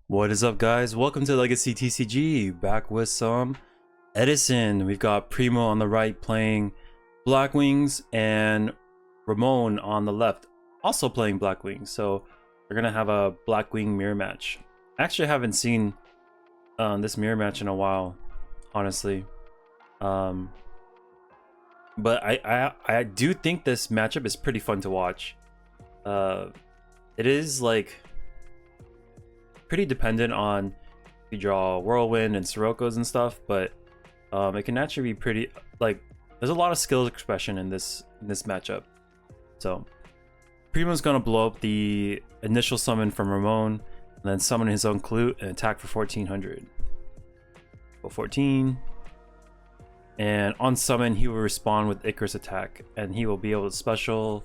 What is up, guys? Welcome to Legacy TCG, back with some Edison. We've got Primo on the right playing Blackwings and Ramon on the left also playing Blackwings. So we're gonna have a Blackwing mirror match. Actually, I haven't seen this mirror match in a while, honestly. But I do think this matchup is pretty fun to watch. It is like pretty dependent on you draw Whirlwind and Siroko's and stuff, but it can actually be pretty, like, there's a lot of skill expression in this matchup. So Primo's gonna blow up the initial summon from Ramon and then summon his own Clute and attack for 1400. Go 14. And on summon, he will respond with Icarus attack, and he will be able to special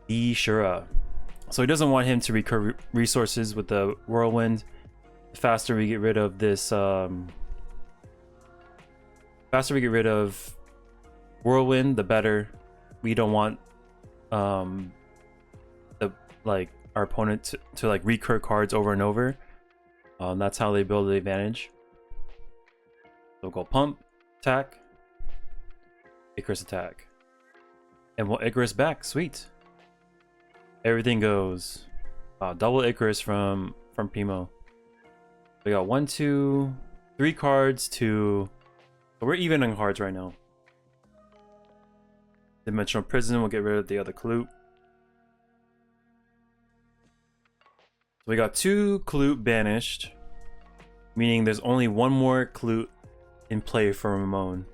the Shura. So he doesn't want him to recur resources with the Whirlwind. The faster we get rid of this, faster we get rid of Whirlwind, the better. We don't want our opponent to like recur cards over and over. That's how they build the advantage. So we'll go pump, attack, Icarus attack, and we'll Icarus back. Sweet. Everything goes. Double Icarus from Primo. We got 1, 2, 3 cards to. We're even on cards right now. Dimensional Prison will get rid of the other Clute. So we got 2 Clute banished, meaning there's only one more Clute in play for Ramon.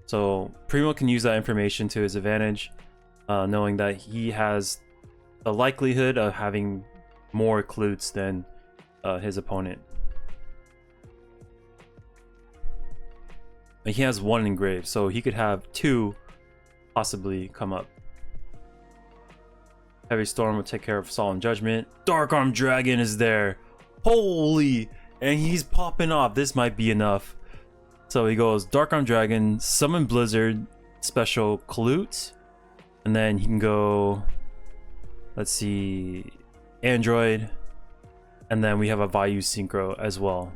So Primo can use that information to his advantage, knowing that he has the likelihood of having more Clutes than his opponent. But he has 1 engraved, so he could have 2 possibly come up. Heavy Storm will take care of Solemn Judgment. Dark Arm Dragon is there. Holy! And he's popping off. This might be enough. So he goes Dark Arm Dragon, Summon Blizzard, Special Clute, and then he can go, let's see, Android, and then we have a Vayu Synchro as well.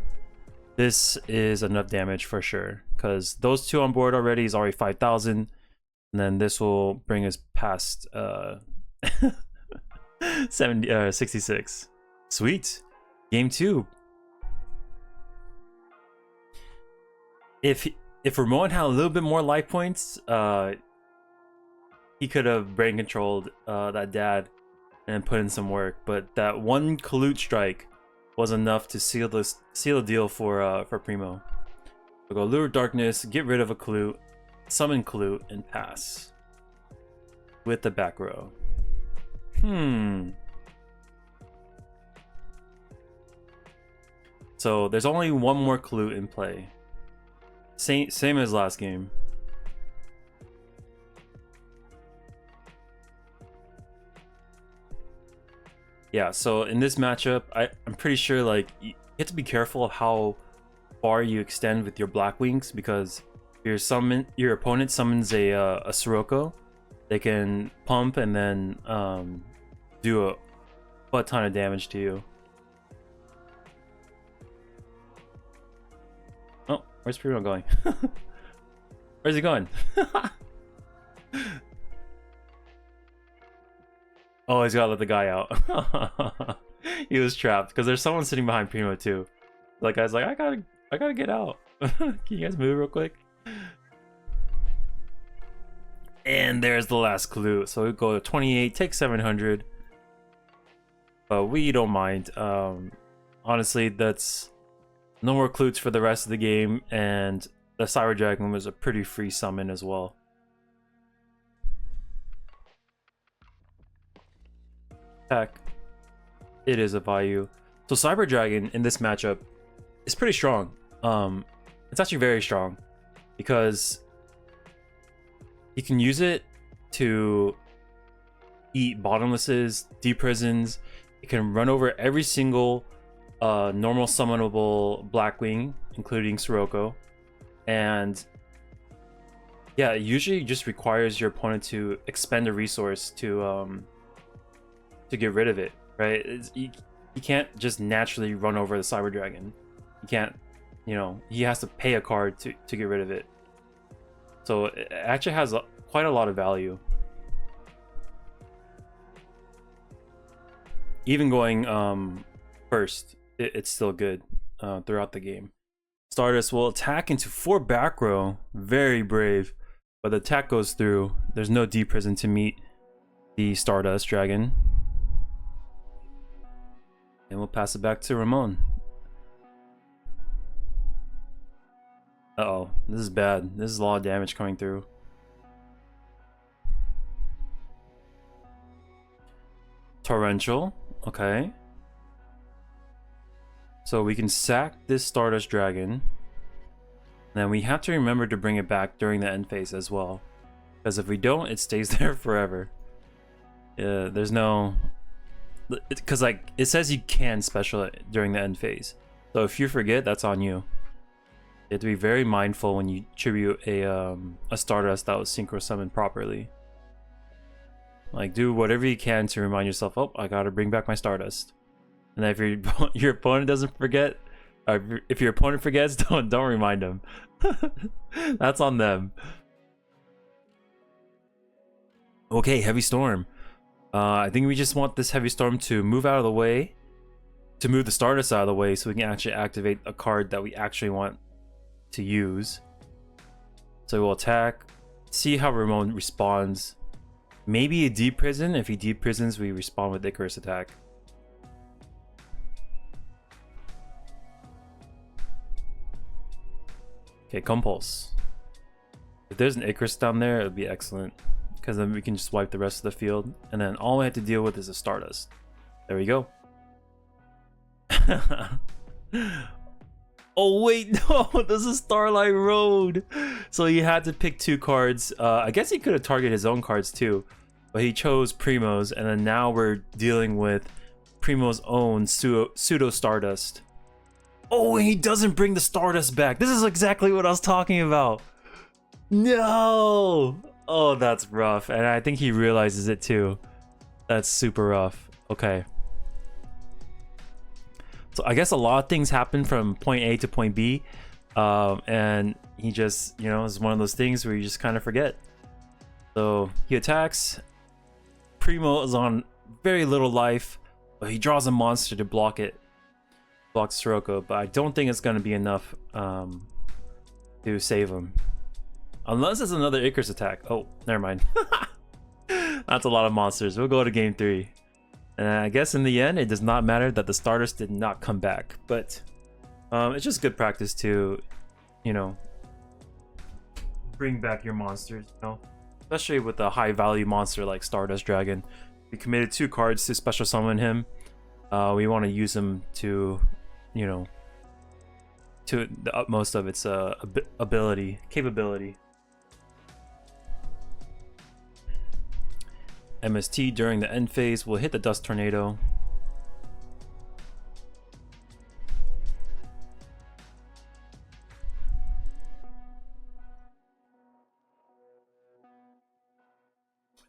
This is enough damage for sure, because those 2 on board already is already 5,000, and then this will bring us past 66. Sweet. Game 2. If Ramon had a little bit more life points, he could have brain controlled that dad and put in some work, but that 1 Clute strike was enough to seal the deal for Primo. We'll go Lure Darkness, get rid of a Clute, summon Clute, and pass with the back row. So there's only 1 more Clute in play. Same as last game. Yeah, so in this matchup, I'm pretty sure like you have to be careful of how far you extend with your Blackwings, because your opponent summons a Sirocco, they can pump and then do a butt ton of damage to you. Oh, where's Primo going? Where's he going? Oh, he's gotta let the guy out. He was trapped because there's someone sitting behind Primo too. That guy's like, I gotta get out. Can you guys move real quick? And there's the last Clute. So we go to 28, take 700. But we don't mind. Honestly, that's no more Clutes for the rest of the game, and the Cyber Dragon was a pretty free summon as well. Attack. It is a Vayu. So Cyber Dragon in this matchup is pretty strong. It's actually very strong because you can use it to eat bottomlesses, deprisons. It can run over every single normal summonable Blackwing, including Sirocco, and yeah, it usually just requires your opponent to expend a resource to get rid of it, right? he can't just naturally run over the Cyber Dragon. He can't, you know, he has to pay a card to get rid of it. So it actually has quite a lot of value. Even going first, it's still good throughout the game. Stardust will attack into 4 back row. Very brave. But the attack goes through. There's no deep prison to meet the Stardust Dragon. And we'll pass it back to Ramon. Uh-oh, this is bad. This is a lot of damage coming through. Torrential, okay. So we can sack this Stardust Dragon. And then we have to remember to bring it back during the end phase as well. Because if we don't, it stays there forever. There's no... Because like, it says you can special it during the end phase. So if you forget, that's on you. You have to be very mindful when you tribute a Stardust that was synchro summoned properly. Like, do whatever you can to remind yourself, oh, I gotta bring back my Stardust. And then if your opponent doesn't forget, or if your opponent forgets, don't remind them. That's on them. Okay, Heavy Storm. I think we just want this Heavy Storm to move out of the way, to move the Stardust out of the way, so we can actually activate a card that we actually want to use. So we'll attack, see how Ramon responds. Maybe a deep prison. If he deep prisons, we respond with Icarus attack. Okay, Compulse. If there's an Icarus down there, it would be excellent, because then we can just wipe the rest of the field, and then all we have to deal with is a Stardust. There we go. Oh wait, no, this is Starlight Road. So he had to pick 2 cards. I guess he could have targeted his own cards too, but he chose Primo's, and then now we're dealing with Primo's own pseudo Stardust. Oh, and he doesn't bring the Stardust back. This is exactly what I was talking about. No. Oh, that's rough, and I think he realizes it too. That's super rough. Okay. So I guess a lot of things happen from point A to point B, and he just, you know, it's one of those things where you just kind of forget. So he attacks. Primo is on very little life, but he draws a monster to block it. Blocks Sirocco, but I don't think it's going to be enough to save him. Unless it's another Icarus attack. Oh, never mind. That's a lot of monsters. We'll go to game 3. And I guess in the end, it does not matter that the Stardust did not come back. But it's just good practice to, you know, bring back your monsters, you know? Especially with a high value monster like Stardust Dragon. We committed 2 cards to special summon him. We want to use him to, you know, to the utmost of its capability. MST during the end phase will hit the Dust Tornado.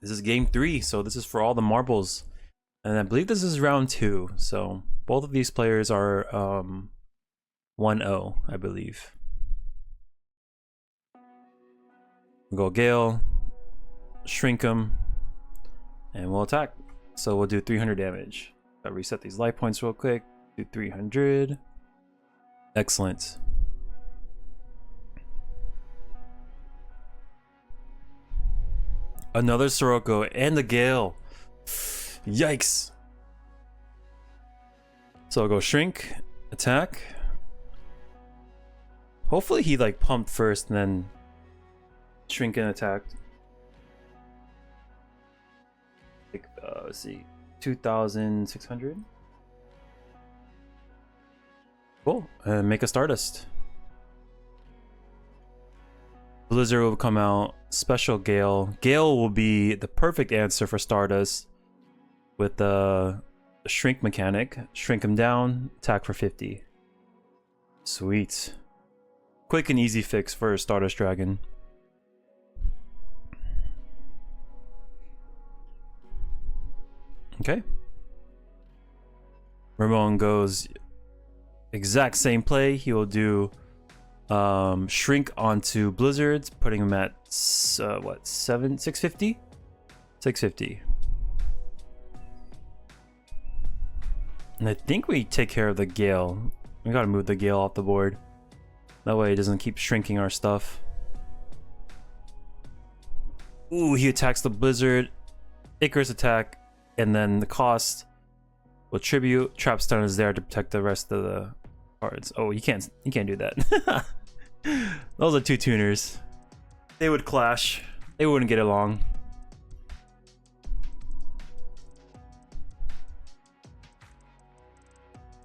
This is game 3, so this is for all the marbles. And I believe this is round 2, so both of these players are 1-0, I believe. We'll go Gale, shrink him, and we'll attack. So we'll do 300 damage. I'll reset these life points real quick. Do 300. Excellent. Another Sirocco and the Gale. Yikes. So I'll go shrink, attack. Hopefully he like pumped first and then shrink and attacked. Like, let's see, 2,600. Cool. And make a Stardust. Blizzard will come out. Special Gale. Gale will be the perfect answer for Stardust with the shrink mechanic. Shrink him down, attack for 50. Sweet. Quick and easy fix for Stardust Dragon. Okay. Ramon goes exact same play. He will do shrink onto blizzards, putting him at what, 650. And I think we take care of the Gale. We gotta move the Gale off the board. That way it doesn't keep shrinking our stuff. Ooh, he attacks the blizzard. Icarus attack, and then the cost will tribute. Trapstone is there to protect the rest of the cards. Oh, you can't do that. Those are two tuners. They would clash. They wouldn't get along.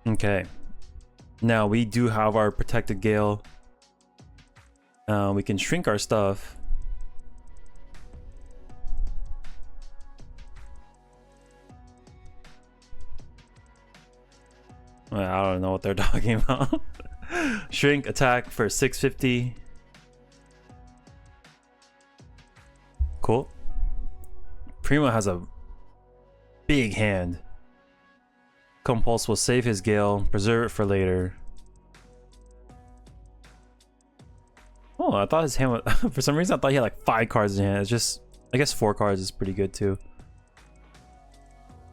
Okay. Now we do have our protected Gale. We can shrink our stuff. I don't know what they're talking about. Shrink attack for 650. Cool. Primo has a big hand. Compulse will save his Gale, preserve it for later. Oh, I thought his hand was, for some reason I thought he had like 5 cards in hand. It's just, I guess 4 cards is pretty good too.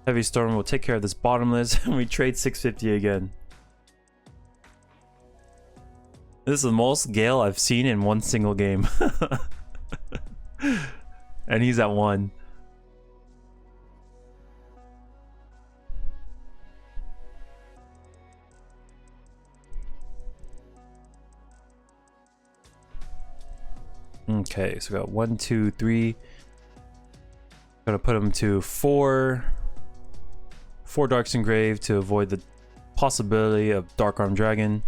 Heavy Storm will take care of this bottomless, and we trade 650 again. This is the most Gale I've seen in one single game. And he's at 1. Okay, so we got 1, 2, 3. Gonna put him to 4 Darks Engraved to avoid the possibility of Dark Arm Dragon.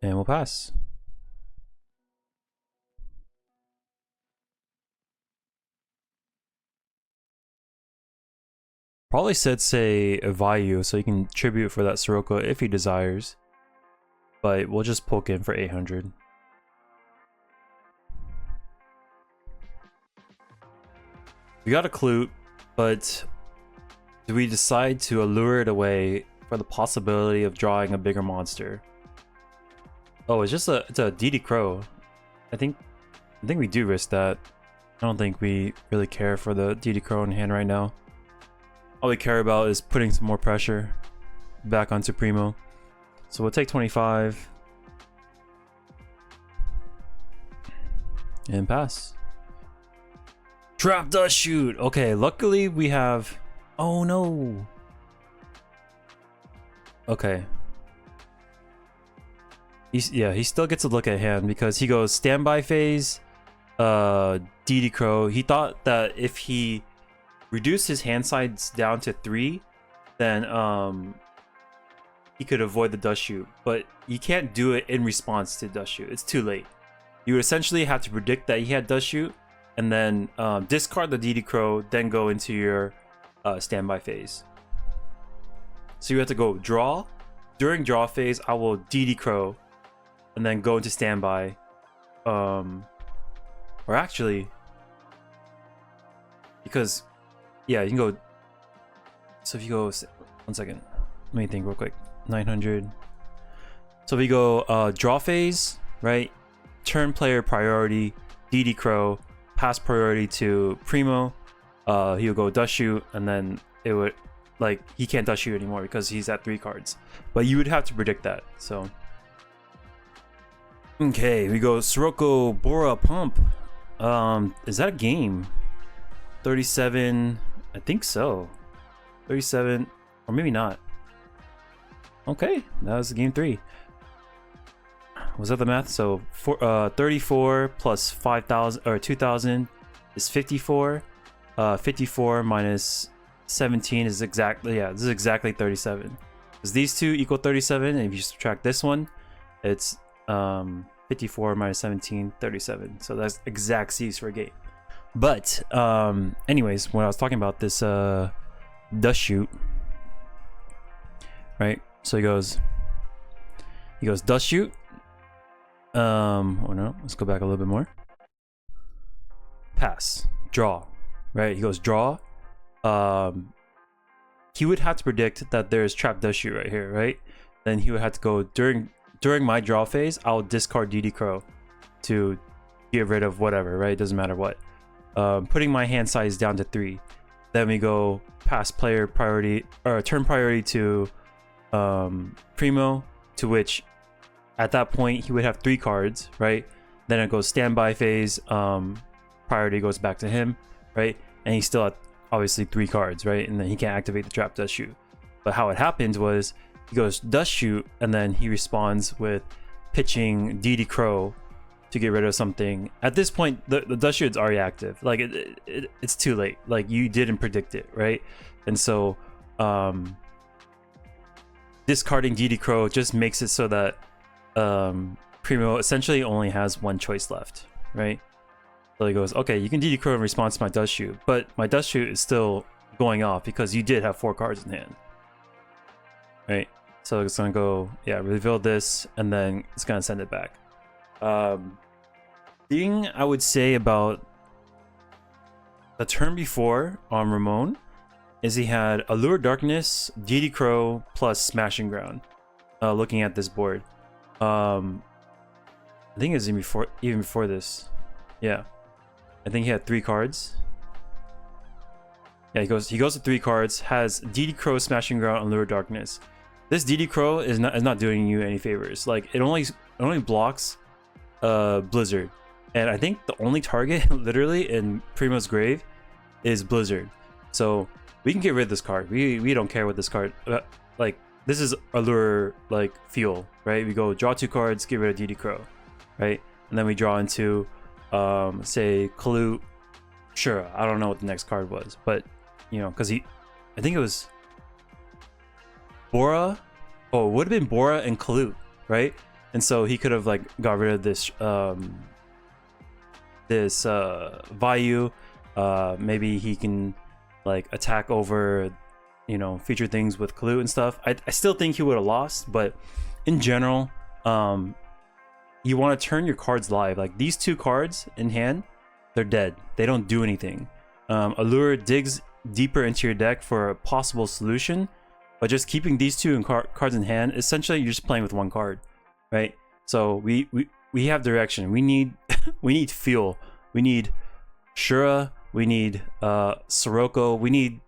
And we'll pass. Probably said say Vayu so he can tribute for that Sirocco if he desires. But we'll just poke in for 800. We got a Clute, but do we decide to allure it away for the possibility of drawing a bigger monster? Oh, it's a DD Crow. I think we do risk that. I don't think we really care for the DD Crow in hand right now. All we care about is putting some more pressure back onto Primo. So we'll take 25 and pass. Trap Dust Shoot. Okay, luckily we have, oh no. Okay. He still gets a look at hand because he goes standby phase, DD Crow. He thought that if he reduced his hand size down to 3, then he could avoid the Dust Shoot. But you can't do it in response to Dust Shoot. It's too late. You would essentially have to predict that he had Dust Shoot, and then discard the DD Crow, then go into your standby phase. So you have to go draw. During draw phase, I will DD Crow, and then go into standby. Or actually, because yeah, you can go. So if you go, 1 second, let me think real quick. 900. So we go draw phase, right? Turn player priority, DD Crow, pass priority to Primo. He'll go Dust Shoot, and then it would, like, he can't Dust Shoot anymore because he's at 3 cards. But you would have to predict that. So okay, we go Sirocco Bora Pump. Is that a game? 37, I think so. 37, or maybe not. Okay, that was game 3. Was that the math? So 34 plus 5,000 or 2,000 is 54. 54 minus 17 is exactly, yeah, this is exactly 37. Because these two equal 37, and if you subtract this one, it's 54 minus 17, 37. So that's exact C's for a game. But anyways, when I was talking about this Dust Shoot, right? So he goes Dust Shoot. Oh no, let's go back a little bit more. Pass, draw, right? He goes draw. He would have to predict that there's trap dust shoot right here, right? Then he would have to go during my draw phase. I'll discard DD Crow to get rid of whatever, right? It doesn't matter what. Putting my hand size down to 3. Then we go past player priority or turn priority to Primo, to which at that point he would have 3 cards, right? Then it goes standby phase. Priority goes back to him, right? And he's still at obviously 3 cards, right? And then he can't activate the trap dust shoot. But how it happens was he goes dust shoot, and then he responds with pitching DD Crow to get rid of something. At this point, the dust shoot's already active. Like it's too late. Like you didn't predict it, right? And so discarding DD Crow just makes it so that Primo essentially only has 1 choice left, right? So he goes, okay, you can DD Crow in response to my dust shoot, but my dust shoot is still going off because you did have 4 cards in hand, right? So it's gonna go, yeah, reveal this, and then it's gonna send it back. Thing I would say about the turn before on Ramon is he had Allure Darkness, DD Crow, plus Smashing Ground. Looking at this board, I think it was even before this. Yeah, I think he had 3 cards. Yeah, he goes to 3 cards. Has DD Crow, Smashing Ground, Allure Darkness. This DD Crow is not doing you any favors. Like it only blocks Blizzard, and I think the only target literally in Primo's grave is Blizzard. So we can get rid of this card. We don't care what this card like. This is Allure like fuel, right? We go draw 2 cards, get rid of DD Crow, right? And then we draw into say Kalut. Sure, I don't know what the next card was, but you know, because I think it was Bora. Oh, it would have been Bora and Kalut, right? And so he could have like got rid of this Vayu. Maybe he can like attack over, you know, feature things with Kalut and stuff. I still think he would have lost, but in general, you want to turn your cards live. Like these 2 cards in hand, they're dead. They don't do anything. Allure digs deeper into your deck for a possible solution, but just keeping these 2 cards in hand, essentially you're just playing with 1 card, right? So we have direction. We need we need fuel. We need Shura. We need Sirocco. We need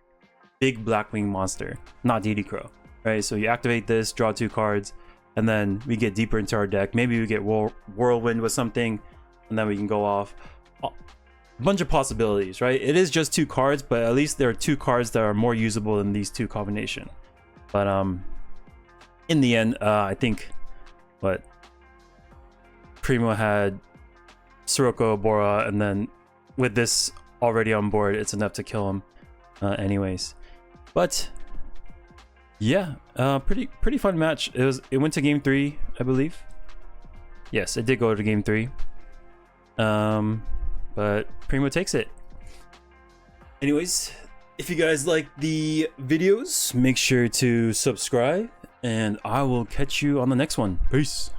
big Blackwing monster, not DD Crow, right? So you activate this, draw 2 cards, and then we get deeper into our deck. Maybe we get Whirlwind with something, and then we can go off. A bunch of possibilities, right? It is just 2 cards, but at least there are 2 cards that are more usable than these 2 combination. But in the end, I think what Primo had Sirocco, Bora, and then with this already on board, it's enough to kill him anyways. But yeah, pretty fun match. It went to game 3, I believe. Yes, it did go to game 3. But Primo takes it. Anyways, if you guys like the videos, make sure to subscribe, and I will catch you on the next one. Peace.